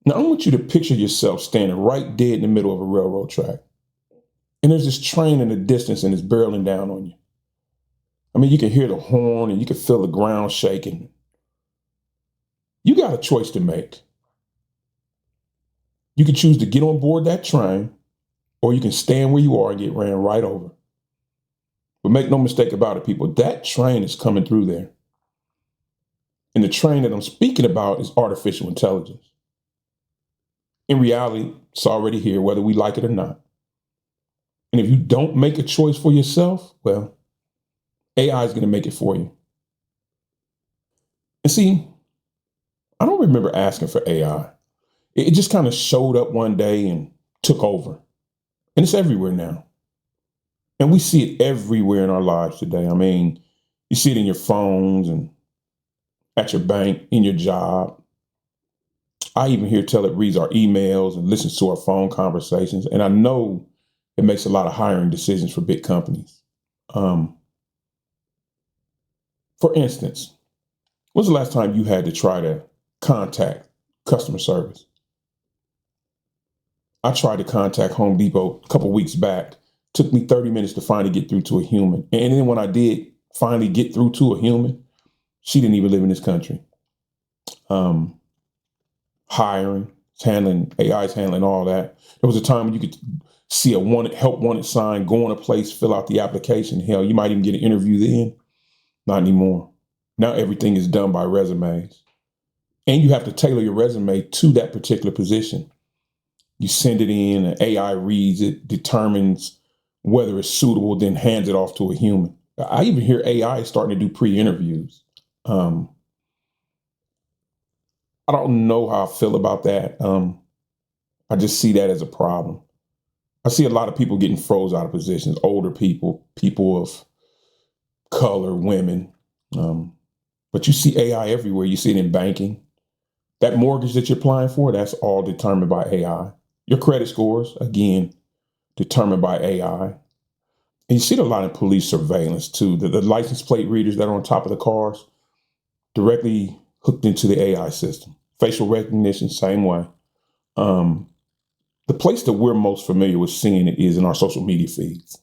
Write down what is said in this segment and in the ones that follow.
Now, I want you to picture yourself standing right dead in the middle of a railroad track. And there's this train in the distance and it's barreling down on you. I mean, you can hear the horn and you can feel the ground shaking. You got a choice to make. You can choose to get on board that train, or you can stand where you are and get ran right over. But make no mistake about it, people, that train is coming through there. And the train that I'm speaking about is artificial intelligence. In reality, it's already here, whether we like it or not. And if you don't make a choice for yourself, well, AI is going to make it for you. And see, I don't remember asking for AI. It just kind of showed up one day and took over. And it's everywhere now. And we see it everywhere in our lives today. I mean, you see it in your phones and at your bank, in your job. I even hear tell it reads our emails and listens to our phone conversations. And I know it makes a lot of hiring decisions for big companies. For instance, when's the last time you had to try to contact customer service? I tried to contact Home Depot a couple weeks back. Took me 30 minutes to finally get through to a human. And then when I did finally get through to a human, she didn't even live in this country. Hiring, AI's handling all that. There was a time when you could see a help wanted sign, go on a place, fill out the application. Hell, you might even get an interview then. Not anymore. Now everything is done by resumes. And you have to tailor your resume to that particular position. You send it in, and AI reads it, determines whether it's suitable, then hands it off to a human. I even hear AI starting to do pre-interviews. I don't know how I feel about that. I just see that as a problem. I see a lot of people getting froze out of positions, older people, people of color, women. But you see AI everywhere. You see it in banking. That mortgage that you're applying for, that's all determined by AI. Your credit scores, again, determined by AI. And you see it a lot in police surveillance too. The license plate readers that are on top of the cars, directly hooked into the AI system. Facial recognition, same way. The place that we're most familiar with seeing it is in our social media feeds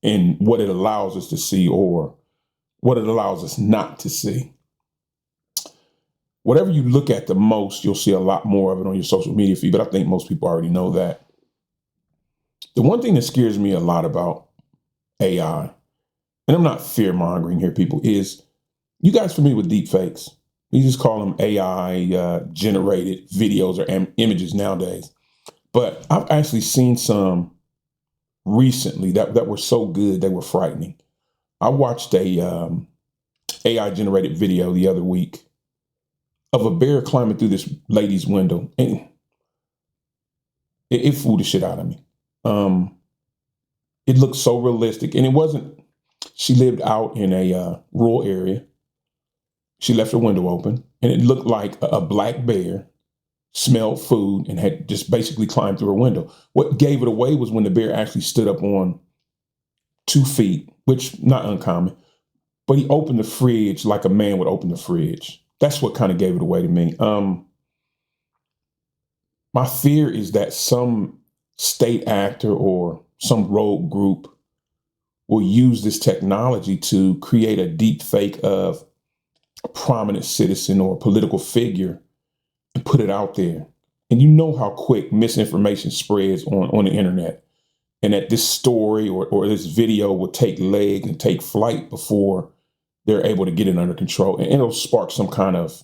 and what it allows us to see or what it allows us not to see. Whatever you look at the most, you'll see a lot more of it on your social media feed, but I think most people already know that. The one thing that scares me a lot about AI, and I'm not fear-mongering here, people, is you guys familiar with deepfakes? We just call them AI generated videos or images nowadays. But I've actually seen some recently that were so good they were frightening. I watched a AI generated video the other week of a bear climbing through this lady's window, and it fooled the shit out of me. It looked so realistic, and it wasn't. She lived out in a rural area. She left her window open, and it looked like a black bear smelled food and had just basically climbed through her window. What gave it away was when the bear actually stood up on 2 feet, which not uncommon, but he opened the fridge like a man would open the fridge. That's what kind of gave it away to me. My fear is that some state actor or some rogue group will use this technology to create a deep fake of a prominent citizen or political figure and put it out there. And you know how quick misinformation spreads on the internet, and that this story or this video will take leg and take flight before they're able to get it under control. And it'll spark some kind of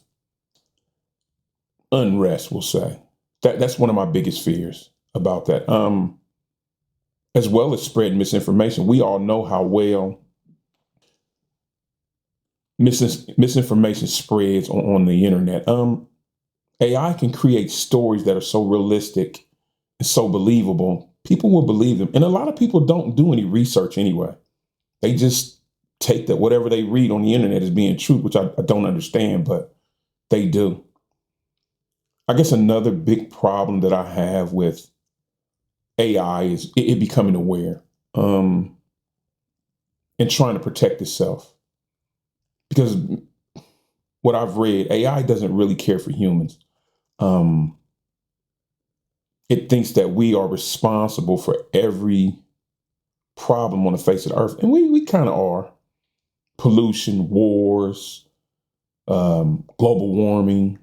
unrest, we'll say. That's one of my biggest fears about that. As well as spreading misinformation. We all know how well misinformation spreads on the internet. AI can create stories that are so realistic and so believable, people will believe them. And a lot of people don't do any research anyway. They just take that whatever they read on the internet as being truth, which I don't understand, but they do. I guess another big problem that I have with AI is it becoming aware and trying to protect itself. Because what I've read, AI doesn't really care for humans. It thinks that we are responsible for every problem on the face of the earth. And we kind of are. Pollution, wars, global warming,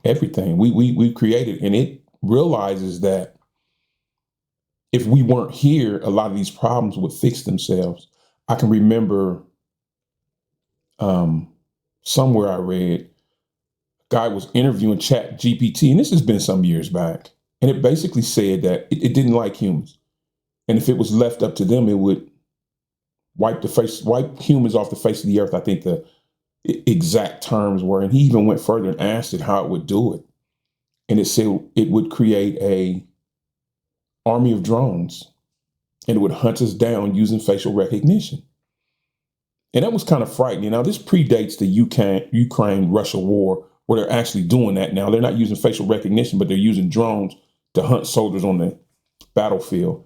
everything. We created, and it realizes that if we weren't here, a lot of these problems would fix themselves. I can remember somewhere I read, a guy was interviewing Chat GPT, and this has been some years back, and it basically said that it didn't like humans. And if it was left up to them, it would wipe humans off the face of the earth. I think the exact terms were, and he even went further and asked it how it would do it. And it said it would create a army of drones, and it would hunt us down using facial recognition. And that was kind of frightening. Now, this predates the Ukraine-Russia war, where they're actually doing that now. They're not using facial recognition, but they're using drones to hunt soldiers on the battlefield.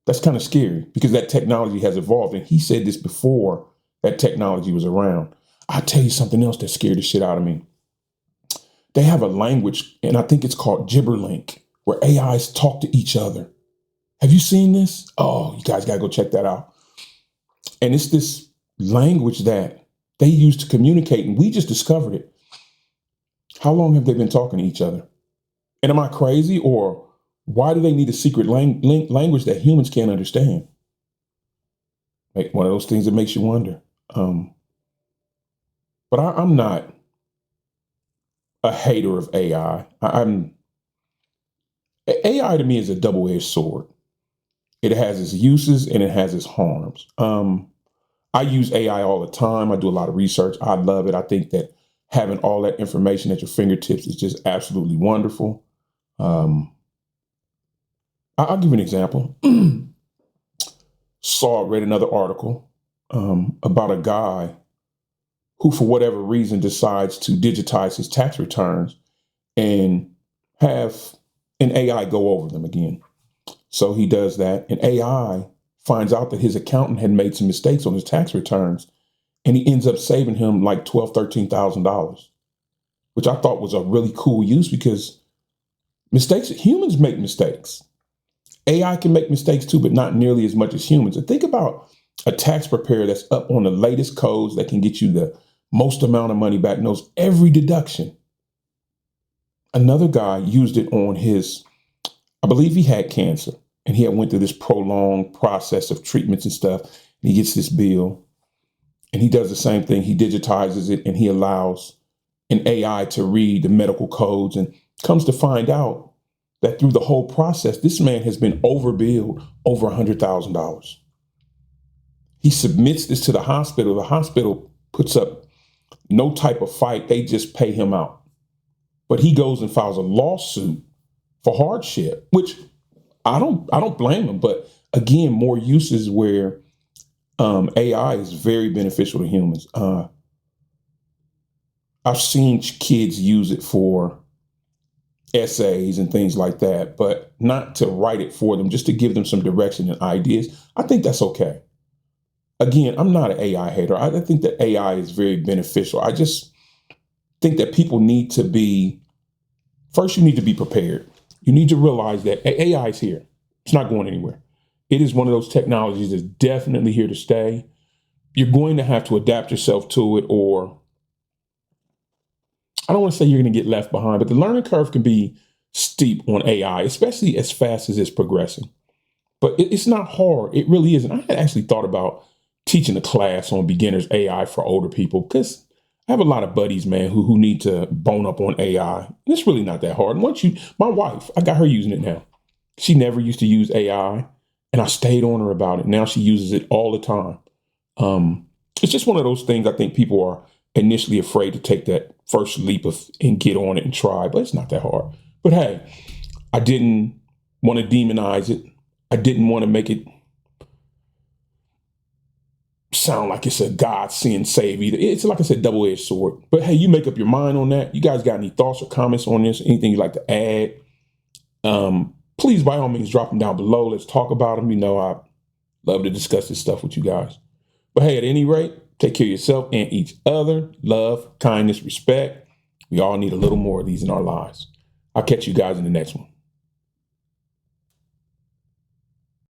That's kind of scary because that technology has evolved. And he said this before that technology was around. I'll tell you something else that scared the shit out of me. They have a language, and I think it's called Gibberlink, where AIs talk to each other. Have you seen this? Oh, you guys got to go check that out. And it's this language that they use to communicate, and we just discovered it. How long have they been talking to each other? And am I crazy, or why do they need a secret language that humans can't understand? Like one of those things that makes you wonder. But I'm not a hater of AI. AI to me is a double-edged sword. It has its uses and it has its harms. I use AI all the time. I do a lot of research. I love it. I think that having all that information at your fingertips is just absolutely wonderful. I'll give you an example. Read another article about a guy who, for whatever reason, decides to digitize his tax returns and have an AI go over them again. So he does that, and AI finds out that his accountant had made some mistakes on his tax returns, and he ends up saving him like $12,000, $13,000, which I thought was a really cool use because humans make mistakes. AI can make mistakes too, but not nearly as much as humans. And think about a tax preparer that's up on the latest codes that can get you the most amount of money back, knows every deduction. Another guy used it on I believe he had cancer, and he had went through this prolonged process of treatments and stuff. And he gets this bill, and he does the same thing. He digitizes it, and he allows an AI to read the medical codes, and comes to find out that through the whole process, this man has been overbilled over $100,000. He submits this to the hospital. The hospital puts up no type of fight. They just pay him out. But he goes and files a lawsuit for hardship, which I don't blame him. But again, more uses where AI is very beneficial to humans. I've seen kids use it for essays and things like that, but not to write it for them, just to give them some direction and ideas. I think that's okay. Again, I'm not an AI hater. I think that AI is very beneficial. I just think that people need to be, first, you need to be prepared. You need to realize that AI is here. It's not going anywhere. It is one of those technologies that's definitely here to stay. You're going to have to adapt yourself to it, or I don't want to say you're going to get left behind, but the learning curve can be steep on AI, especially as fast as it's progressing. But it's not hard. It really isn't. I had actually thought about teaching a class on beginners AI for older people, because I have a lot of buddies, man, who need to bone up on AI. And it's really not that hard. And my wife, I got her using it now. She never used to use AI, and I stayed on her about it. Now she uses it all the time. It's just one of those things I think people are initially afraid to take that first leap and get on it and try, but it's not that hard. But hey, I didn't want to demonize it. I didn't want to make it sound like it's a God sin save either. It's, like I said, double-edged sword. But hey, you make up your mind on that. You guys got any thoughts or comments on this? Anything you'd like to add? Please, by all means, drop them down below. Let's talk about them. I love to discuss this stuff with you guys. But hey, at any rate, take care of yourself and each other. Love, kindness, respect. We all need a little more of these in our lives. I'll catch you guys in the next one.